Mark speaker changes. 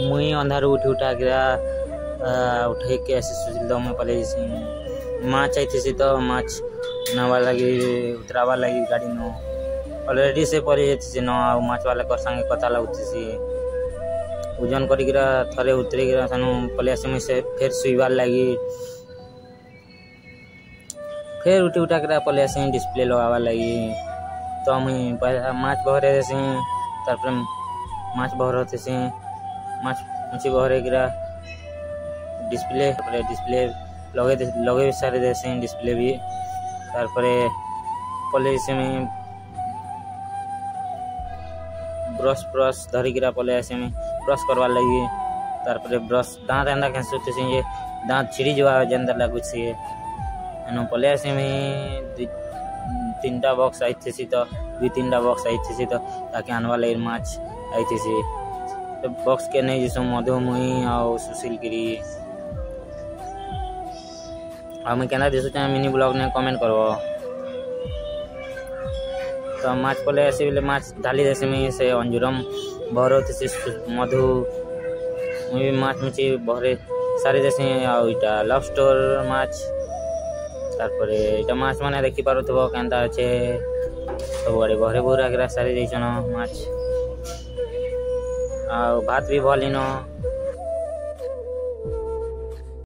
Speaker 1: मुई अंधार उठी उठा गिरा उठे के आसी तो मुझे पले माछ आई तो माछ नवा लगी उतरावा लगी गाड़ी नो ऑलरेडी से पड़ी जाती न आ माछ वाला कर संगे कथा लगुसी ओजन कर थे उतरी सानू पलि आसी से फिर शुइबार लगी फिर उठी उठा कर पलि आसी डिस्प्ले लगावार लगी तो मुई माछ बहरे देसी तार माछ बहरती माछ मुझी बहरे गिरा डिस्प्ले डिस्प्ले लगे सारी देसी डिस्प्ले भी तार पलि में ब्रश ब्रश धरिकीरा पलि आसी ब्रश करवार लगी तार ब्रश दाँत एंता खेसुती ये दाँत छिड़ी जा जेंदा लगुच एनु पलि आसी तीन टा बॉक्स आई तो दुई तीन टा बॉक्स आई तो ताकि आनवा लगी माछ आई तो बॉक्स के नहीं जिसमें मधु मुई और सुशील गिरी मुझे क्या दिशुचा मिनी ब्लॉग ने कमेंट करव तो माछ पलि आसी बोले माछ ढाली देसी मुई से अंजुरम बहरती मधु मुझे माछ मुझे बहरे सारी देसी आईटा लव स्टोर माछ तार इटा माछ मैंने देखी पारुथबो केनता अच्छे सब आड़े बहरे बुरा सारी देसन माछ आ भात भी भल इन